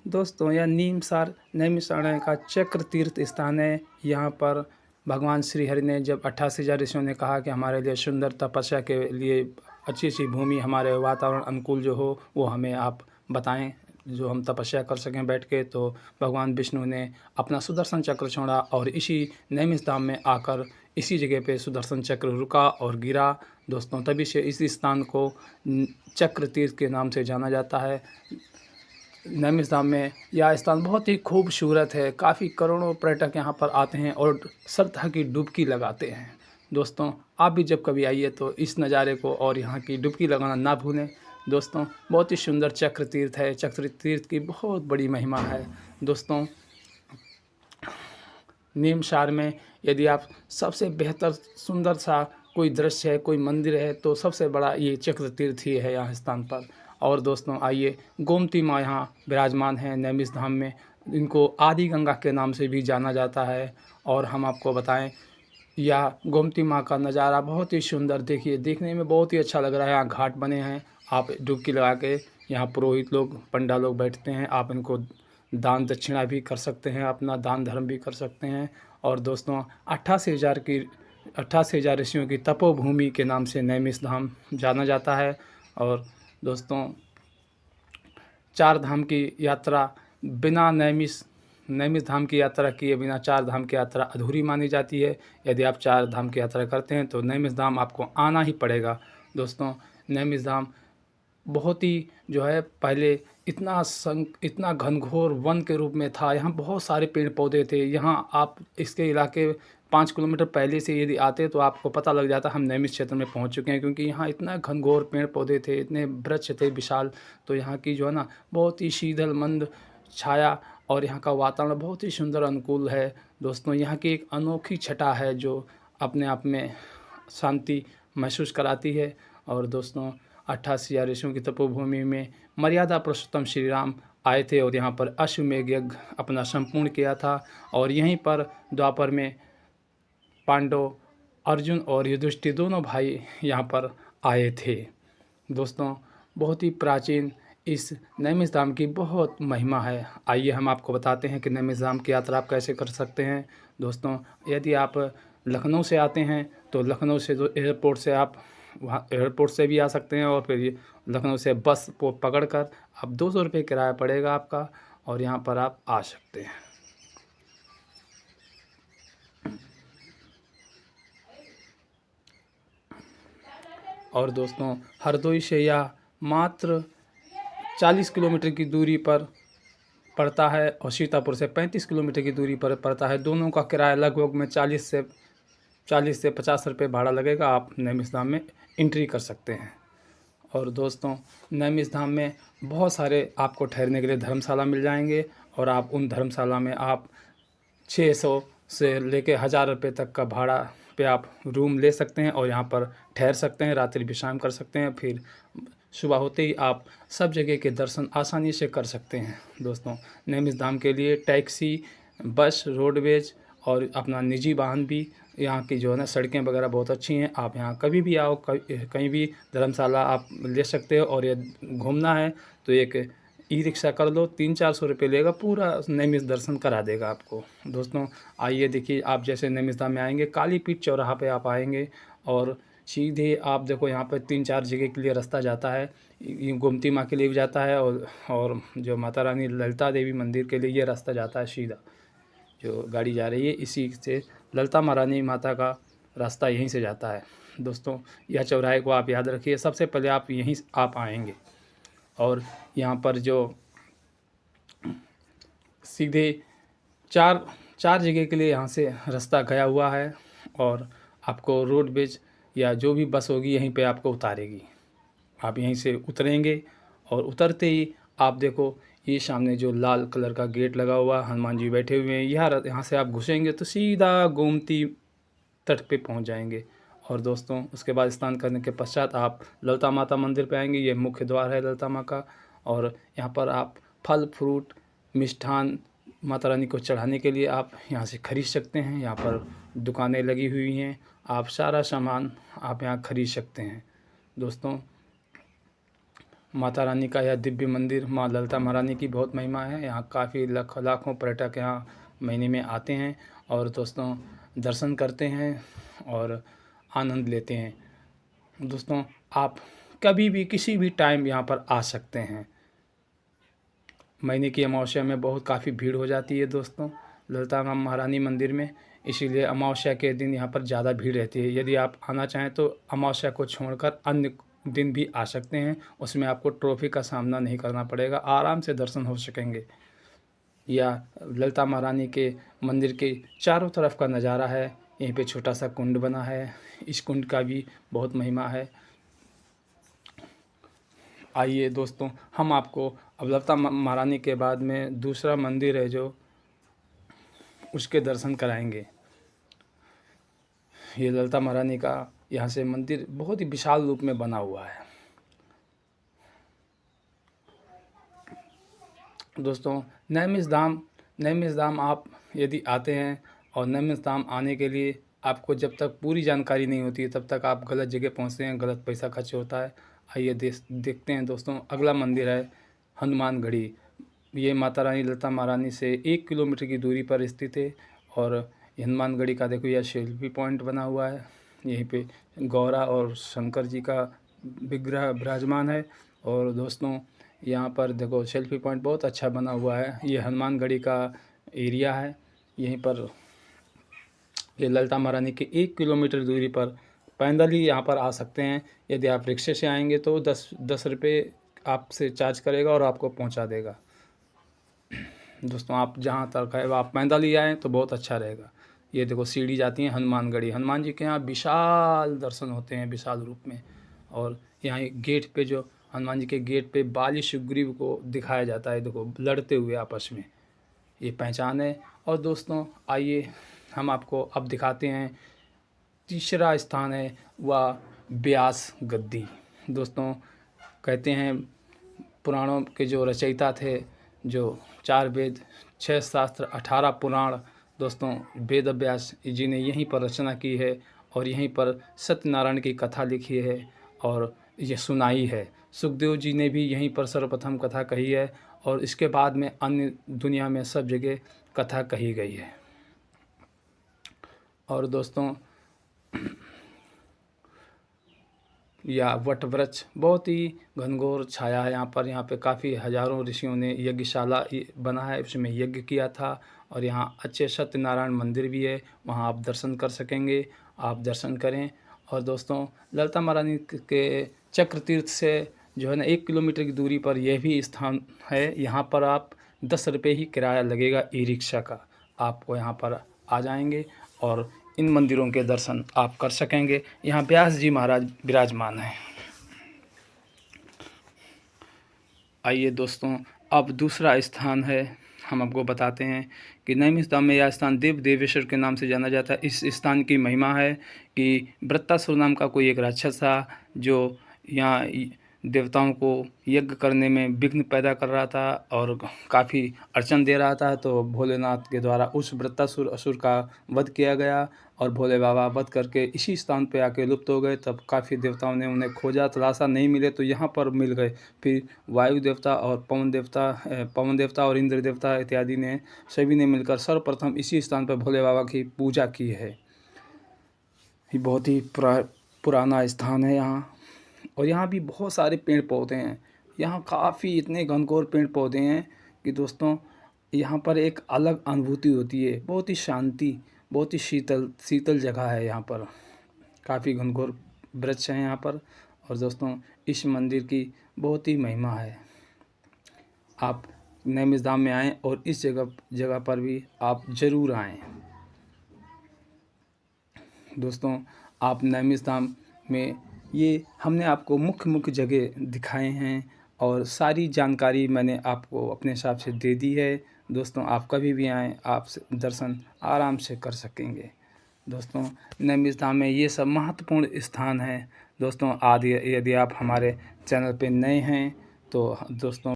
दोस्तों यह नीमसार नैमिषारण्य का चक्र तीर्थ स्थान है। यहाँ पर भगवान श्री हरि ने जब 88,000 ऋषियों ने कहा कि हमारे लिए सुंदर तपस्या के लिए अच्छी सी भूमि, हमारे वातावरण अनुकूल जो हो वो हमें आप बताएं, जो हम तपस्या कर सकें बैठ के। तो भगवान विष्णु ने अपना सुदर्शन चक्र छोड़ा और इसी नैमिष धाम में आकर इसी जगह पे सुदर्शन चक्र रुका और गिरा। दोस्तों तभी से इस स्थान को चक्र तीर्थ के नाम से जाना जाता है। नैमिष धाम में यह स्थान बहुत ही खूबसूरत है। काफ़ी करोड़ों पर्यटक यहाँ पर आते हैं और श्रद्धा की डुबकी लगाते हैं। दोस्तों आप भी जब कभी आइए तो इस नज़ारे को और यहाँ की डुबकी लगाना ना भूलें। दोस्तों बहुत ही सुंदर चक्र तीर्थ है। चक्र तीर्थ की बहुत बड़ी महिमा है। दोस्तों नीमसार में यदि आप सबसे बेहतर सुंदर सा कोई दृश्य है, कोई मंदिर है, तो सबसे बड़ा ये चक्र तीर्थ ही है यहाँ स्थान पर। और दोस्तों आइए, गोमती माँ यहाँ विराजमान हैं नैमिष धाम में। इनको आदि गंगा के नाम से भी जाना जाता है। और हम आपको बताएं, यह गोमती माँ का नज़ारा बहुत ही सुंदर, देखिए देखने में बहुत ही अच्छा लग रहा है। यहाँ घाट बने हैं, आप डुबकी लगा के, यहाँ पुरोहित लोग, पंडा लोग बैठते हैं, आप इनको दान दक्षिणा भी कर सकते हैं, अपना दान धर्म भी कर सकते हैं। और दोस्तों 88,000 ऋषियों की तपोभूमि के नाम से नैमिष धाम जाना जाता है। और दोस्तों चार धाम की यात्रा बिना नैमिष धाम की यात्रा किए बिना चार धाम की यात्रा अधूरी मानी जाती है। यदि आप चार धाम की यात्रा करते हैं तो नैमिष धाम आपको आना ही पड़ेगा। दोस्तों नैमिष धाम बहुत ही जो है पहले इतना घनघोर वन के रूप में था। यहाँ बहुत सारे पेड़ पौधे थे। यहाँ आप इसके इलाके 5 किलोमीटर पहले से यदि आते तो आपको पता लग जाता हम नैमिष क्षेत्र में पहुँच चुके हैं, क्योंकि यहाँ इतना घनघोर पेड़ पौधे थे, इतने वृक्ष थे विशाल। तो यहाँ की जो है ना बहुत ही शीतल मंद छाया और यहाँ का वातावरण बहुत ही सुंदर अनुकूल है। दोस्तों यहाँ की एक अनोखी छटा है जो अपने आप में शांति महसूस कराती है। और दोस्तों 88,000 ऋषियों की तपोभूमि में मर्यादा पुरुषोत्तम श्री राम आए थे और यहाँ पर अश्वमेध यज्ञ अपना संपूर्ण किया था। और यहीं पर द्वापर में पांडव, अर्जुन और युधिष्ठिर दोनों भाई यहाँ पर आए थे। दोस्तों बहुत ही प्राचीन इस नैमिष धाम की बहुत महिमा है। आइए हम आपको बताते हैं कि नैमिष धाम की यात्रा आप कैसे कर सकते हैं। दोस्तों यदि आप लखनऊ से आते हैं तो लखनऊ से जो एयरपोर्ट से आप वहाँ एयरपोर्ट से भी आ सकते हैं, और फिर लखनऊ से बस को पकड़कर अब 200 रुपये किराया पड़ेगा आपका, और यहाँ पर आप आ सकते हैं। और दोस्तों हरदोई से यह मात्र 40 किलोमीटर की दूरी पर पड़ता है और सीतापुर से 35 किलोमीटर की दूरी पर पड़ता है। दोनों का किराया लगभग में 40 से 50 रुपये भाड़ा लगेगा। आप नैमिष धाम में एंट्री कर सकते हैं। और दोस्तों नैमिष धाम में बहुत सारे आपको ठहरने के लिए धर्मशाला मिल जाएंगे, और आप उन धर्मशाला में आप 600 से लेके 1000 रुपये तक का भाड़ा पे आप रूम ले सकते हैं और यहाँ पर ठहर सकते हैं, रात्रि विश्राम कर सकते हैं। फिर सुबह होते ही आप सब जगह के दर्शन आसानी से कर सकते हैं। दोस्तों नैमिष धाम के लिए टैक्सी, बस, रोडवेज और अपना निजी वाहन भी, यहाँ की जो है ना सड़कें वगैरह बहुत अच्छी हैं। आप यहाँ कभी भी आओ, कहीं भी धर्मशाला आप ले सकते हो। और ये घूमना है तो एक ई रिक्शा कर लो, 300-400 रुपये लेगा, पूरा नैमिष दर्शन करा देगा आपको। दोस्तों आइए देखिए, आप जैसे नैमिष धाम में आएंगे कालीपीठ चौराहा पे आप आएंगे और सीधे आप देखो यहाँ पर 3-4 जगह के लिए रास्ता जाता है। ये गोमती माँ के लिए भी जाता है, और जो माता रानी ललिता देवी मंदिर के लिए ये रास्ता जाता है सीधा। जो गाड़ी जा रही है इसी से ललिता महारानी माता का रास्ता यहीं से जाता है। दोस्तों यह चौराहे को आप याद रखिए, सबसे पहले आप यहीं आप आएंगे। और यहाँ पर जो सीधे चार जगह के लिए यहाँ से रास्ता गया हुआ है, और आपको रोडवेज या जो भी बस होगी यहीं पे आपको उतारेगी। आप यहीं से उतरेंगे और उतरते ही आप देखो ये सामने जो लाल कलर का गेट लगा हुआ, हनुमान जी बैठे हुए हैं, यहाँ से आप घुसेंगे तो सीधा गोमती तट पे पहुंच जाएंगे। और दोस्तों उसके बाद स्नान करने के पश्चात आप ललिता माता मंदिर पे आएंगे। ये मुख्य द्वार है ललिता माँ का, और यहाँ पर आप फल फ्रूट मिष्ठान माता रानी को चढ़ाने के लिए आप यहाँ से खरीद सकते हैं। यहाँ पर दुकानें लगी हुई हैं, आप सारा सामान आप यहाँ खरीद सकते हैं। दोस्तों माता रानी का यह दिव्य मंदिर माँ ललिता महारानी की बहुत महिमा है। यहाँ काफ़ी लाखों पर्यटक यहाँ महीने में आते हैं और दोस्तों दर्शन करते हैं और आनंद लेते हैं। दोस्तों आप कभी भी किसी भी टाइम यहाँ पर आ सकते हैं। महीने की अमावस्या में बहुत काफ़ी भीड़ हो जाती है दोस्तों ललिता महारानी मंदिर में, इसीलिए अमावस्या के दिन यहाँ पर ज़्यादा भीड़ रहती है। यदि आप आना चाहें तो अमावस्या को छोड़कर अन्य दिन भी आ सकते हैं, उसमें आपको ट्रैफिक का सामना नहीं करना पड़ेगा, आराम से दर्शन हो सकेंगे। या ललिता महारानी के मंदिर के चारों तरफ का नज़ारा है। यहीं पे छोटा सा कुंड बना है, इस कुंड का भी बहुत महिमा है। आइए दोस्तों हम आपको अब ललिता महारानी के बाद में दूसरा मंदिर है जो उसके दर्शन कराएंगे। ये ललिता महारानी का यहाँ से मंदिर बहुत ही विशाल रूप में बना हुआ है। दोस्तों नैमिष धाम आप यदि आते हैं और नैमिष धाम आने के लिए आपको जब तक पूरी जानकारी नहीं होती है तब तक आप गलत जगह पहुंचते हैं, गलत पैसा खर्च होता है। आइए देखते हैं दोस्तों। अगला मंदिर है हनुमानगढ़ी। ये माता रानी ललिता महारानी से 1 किलोमीटर की दूरी पर स्थित है और हनुमानगढ़ी का देखो यह सेल्फी पॉइंट बना हुआ है। यहीं पे गौरा और शंकर जी का विग्रह विराजमान है। और दोस्तों यहाँ पर देखो सेल्फी पॉइंट बहुत अच्छा बना हुआ है। ये हनुमानगढ़ी का एरिया है। यहीं पर ये ललिता महारानी के 1 किलोमीटर दूरी पर पैदल ही यहाँ पर आ सकते हैं। यदि आप रिक्शे से आएंगे तो 10 रुपये आपसे चार्ज करेगा और आपको पहुँचा देगा। दोस्तों आप जहाँ तक है आप पैदल ही आएँ तो बहुत अच्छा रहेगा। ये देखो सीढ़ी जाती है हनुमानगढ़ी। हनुमान जी के यहाँ विशाल दर्शन होते हैं विशाल रूप में। और यहाँ गेट पे जो हनुमान जी के गेट पे बाली सुग्रीव को दिखाया जाता है, देखो लड़ते हुए आपस में, ये पहचान है। और दोस्तों आइए हम आपको अब दिखाते हैं तीसरा स्थान है वह व्यास गद्दी। दोस्तों कहते हैं पुराणों के जो रचयिता थे, जो 4 वेद 6 शास्त्र 18 पुराण, दोस्तों वेद व्यास जी ने यहीं पर रचना की है और यहीं पर सत्यनारायण की कथा लिखी है और ये सुनाई है। सुखदेव जी ने भी यहीं पर सर्वप्रथम कथा कही है और इसके बाद में अन्य दुनिया में सब जगह कथा कही गई है। और दोस्तों या वट वृक्ष बहुत ही घनघोर छाया है यहाँ पे काफ़ी हजारों ऋषियों ने यज्ञशाला बना है, उसमें यज्ञ किया था। और यहाँ अच्छे सत्यनारायण मंदिर भी है, वहाँ आप दर्शन कर सकेंगे, आप दर्शन करें। और दोस्तों ललिता महारानी के चक्र तीर्थ से जो है ना 1 किलोमीटर की दूरी पर यह भी स्थान है। यहाँ पर आप 10 रुपये ही किराया लगेगा ई रिक्शा का, आपको यहाँ पर आ जाएंगे और इन मंदिरों के दर्शन आप कर सकेंगे। यहाँ व्यास जी महाराज विराजमान हैं। आइए दोस्तों अब दूसरा स्थान है, हम आपको बताते हैं कि नैमिष धाम में यह स्थान देव देवेश्वर के नाम से जाना जाता है। इस स्थान की महिमा है कि वृत्तासुर नाम का कोई एक राक्षस था जो यहाँ देवताओं को यज्ञ करने में विघ्न पैदा कर रहा था और काफ़ी अड़चन दे रहा था। तो भोलेनाथ के द्वारा उस वृत्तासुर असुर का वध किया गया और भोले बाबा वध करके इसी स्थान पे आके लुप्त हो गए। तब काफ़ी देवताओं ने उन्हें खोजा तलाशा, नहीं मिले तो यहाँ पर मिल गए। फिर वायु देवता और पवन देवता और इंद्र देवता इत्यादि ने सभी ने मिलकर सर्वप्रथम इसी स्थान पर भोले बाबा की पूजा की है। ये बहुत ही पुराना स्थान है यहाँ। और यहाँ भी बहुत सारे पेड़ पौधे हैं। यहाँ काफ़ी इतने घनघोर पेड़ पौधे हैं कि दोस्तों यहाँ पर एक अलग अनुभूति होती है। बहुत ही शांति, बहुत ही शीतल जगह है यहाँ पर। काफ़ी घनघोर वृक्ष हैं यहाँ पर। और दोस्तों इस मंदिर की बहुत ही महिमा है। आप नैमिष धाम में आएँ और इस जगह पर भी आप ज़रूर आएँ। दोस्तों आप नैमिष धाम में ये हमने आपको मुख्य जगह दिखाए हैं और सारी जानकारी मैंने आपको अपने हिसाब से दे दी है। दोस्तों आप कभी भी आएँ, आप दर्शन आराम से कर सकेंगे। दोस्तों नैमिष धाम में ये सब महत्वपूर्ण स्थान है। दोस्तों यदि आप हमारे चैनल पे नए हैं तो दोस्तों